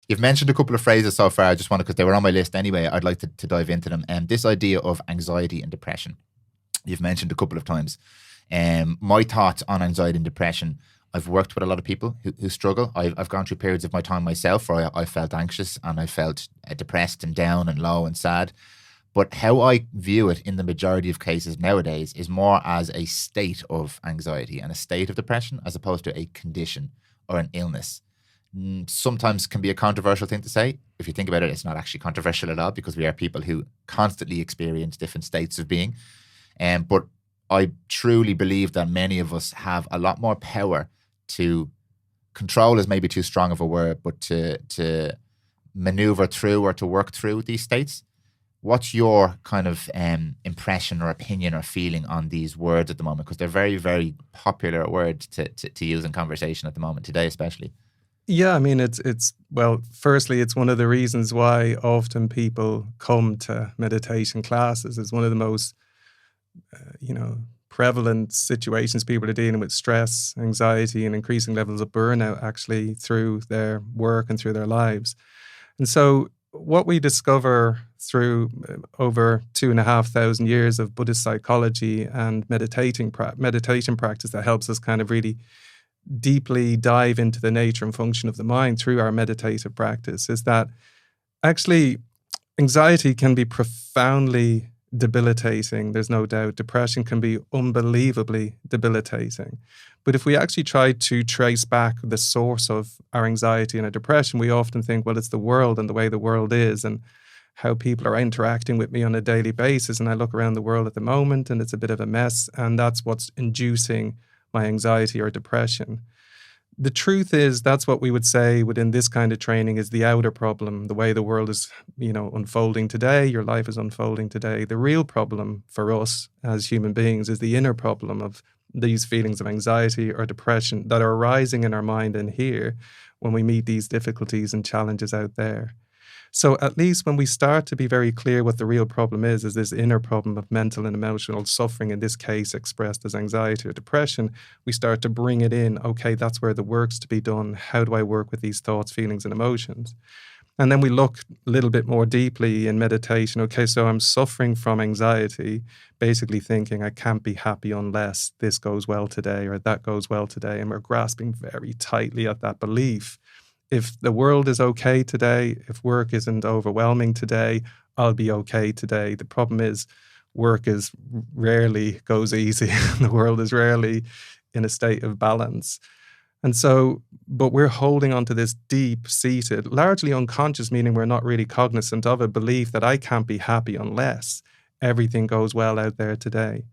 You've mentioned a couple of phrases so far. I just want to, because they were on my list anyway, I'd like to dive into them. And this idea of anxiety and depression, you've mentioned a couple of times. My thoughts on anxiety and depression, I've worked with a lot of people who struggle. I've gone through periods of my time myself where I felt anxious and I felt depressed and down and low and sad. But how I view it in the majority of cases nowadays is more as a state of anxiety and a state of depression as opposed to a condition or an illness. Sometimes can be a controversial thing to say. If you think about it, it's not actually controversial at all because we are people who constantly experience different states of being. But I truly believe that many of us have a lot more power to control is maybe too strong of a word, but to maneuver through or to work through these states. What's your kind of impression or opinion or feeling on these words at the moment? Because they're very, very popular words to use in conversation at the moment, today especially. Yeah, I mean, well, firstly, it's one of the reasons why often people come to meditation classes. It's one of the most, prevalent situations people are dealing with: stress, anxiety, and increasing levels of burnout actually through their work and through their lives. And so what we discover through over 2,500 years of Buddhist psychology and meditation practice that helps us kind of really deeply dive into the nature and function of the mind through our meditative practice is that actually anxiety can be profoundly debilitating. There's no doubt. Depression can be unbelievably debilitating. But if we actually try to trace back the source of our anxiety and our depression, we often think, well, it's the world and the way the world is and how people are interacting with me on a daily basis. And I look around the world at the moment and it's a bit of a mess. And that's what's inducing my anxiety or depression. The truth is, that's what we would say within this kind of training is the outer problem, the way the world is, unfolding today, your life is unfolding today. The real problem for us as human beings is the inner problem of these feelings of anxiety or depression that are arising in our mind and here when we meet these difficulties and challenges out there. So at least when we start to be very clear what the real problem is this inner problem of mental and emotional suffering, in this case expressed as anxiety or depression, we start to bring it in. Okay, that's where the work's to be done. How do I work with these thoughts, feelings, and emotions? And then we look a little bit more deeply in meditation. Okay, so I'm suffering from anxiety, basically thinking I can't be happy unless this goes well today or that goes well today. And we're grasping very tightly at that belief. If the world is okay today, if work isn't overwhelming today, I'll be okay today. The problem is work rarely goes easy. The world is rarely in a state of balance. And so, but we're holding on to this deep-seated, largely unconscious, meaning we're not really cognizant of a belief that I can't be happy unless everything goes well out there today.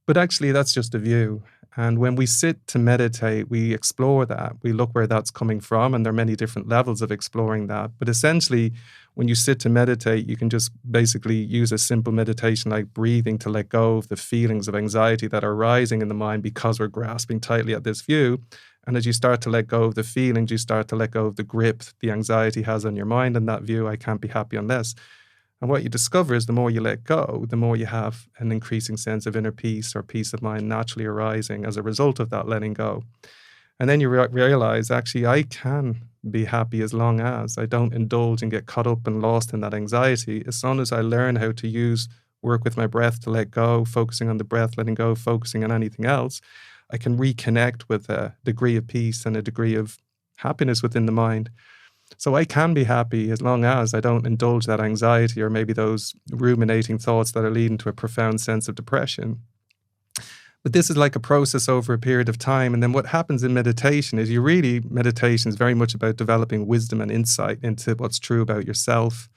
But actually, that's just a view. And when we sit to meditate, we explore that. We look where that's coming from, and there are many different levels of exploring that. But essentially, when you sit to meditate, you can just basically use a simple meditation like breathing to let go of the feelings of anxiety that are rising in the mind because we're grasping tightly at this view. And as you start to let go of the feelings, you start to let go of the grip the anxiety has on your mind and that view, I can't be happy unless. And what you discover is the more you let go, the more you have an increasing sense of inner peace or peace of mind naturally arising as a result of that letting go. And then you realize, actually, I can be happy as long as I don't indulge and get caught up and lost in that anxiety. As long as I learn how to work with my breath to let go, focusing on the breath, letting go, focusing on anything else, I can reconnect with a degree of peace and a degree of happiness within the mind. So I can be happy as long as I don't indulge that anxiety or maybe those ruminating thoughts that are leading to a profound sense of depression. But this is like a process over a period of time. And then what happens in meditation is meditation is very much about developing wisdom and insight into what's true about yourself,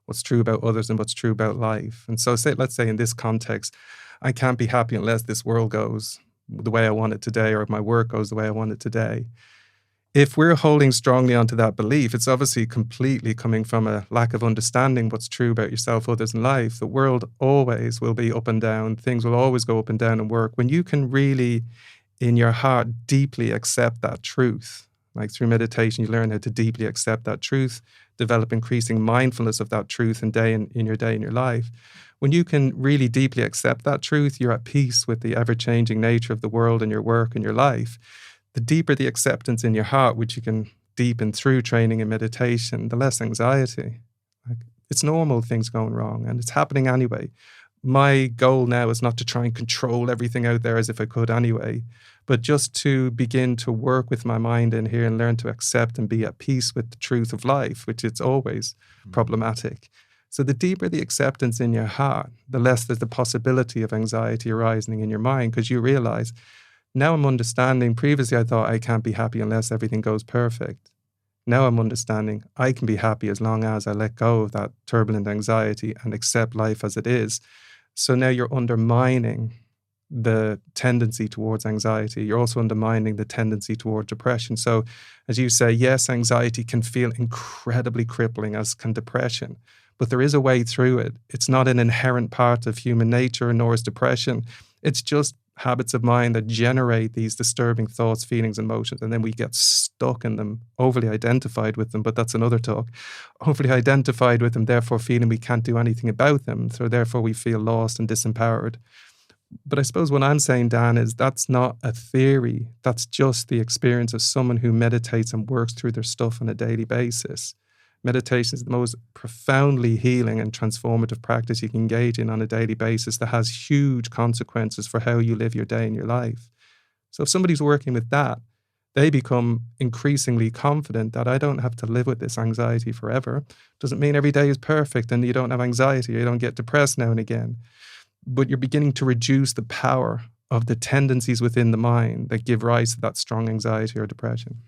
what's true about others, and what's true about life. And so let's say in this context, I can't be happy unless this world goes the way I want it today or my work goes the way I want it today. If we're holding strongly onto that belief, it's obviously completely coming from a lack of understanding what's true about yourself, others, and life. The world always will be up and down. Things will always go up and down in work. When you can really, in your heart, deeply accept that truth, like through meditation, you learn how to deeply accept that truth, develop increasing mindfulness of that truth in your life. When you can really deeply accept that truth, you're at peace with the ever-changing nature of the world and your work and your life. The deeper the acceptance in your heart, which you can deepen through training and meditation, the less anxiety. Like, it's normal things going wrong, and it's happening anyway. My goal now is not to try and control everything out there as if I could anyway, but just to begin to work with my mind in here and learn to accept and be at peace with the truth of life, which it's always problematic. So the deeper the acceptance in your heart, the less there's the possibility of anxiety arising in your mind, because you realize, now I'm understanding. Previously I thought I can't be happy unless everything goes perfect. Now I'm understanding I can be happy as long as I let go of that turbulent anxiety and accept life as it is. So now you're undermining the tendency towards anxiety. You're also undermining the tendency toward depression. So as you say, yes, anxiety can feel incredibly crippling, as can depression, but there is a way through it. It's not an inherent part of human nature, nor is depression. It's just habits of mind that generate these disturbing thoughts, feelings, emotions, and then we get stuck in them, overly identified with them, but that's another talk. Overly identified with them, therefore feeling we can't do anything about them, so therefore we feel lost and disempowered. But I suppose what I'm saying, Dan, is that's not a theory. That's just the experience of someone who meditates and works through their stuff on a daily basis. Meditation is the most profoundly healing and transformative practice you can engage in on a daily basis that has huge consequences for how you live your day and your life. So if somebody's working with that, they become increasingly confident that I don't have to live with this anxiety forever. Doesn't mean every day is perfect and you don't have anxiety, or you don't get depressed now and again. But you're beginning to reduce the power of the tendencies within the mind that give rise to that strong anxiety or depression.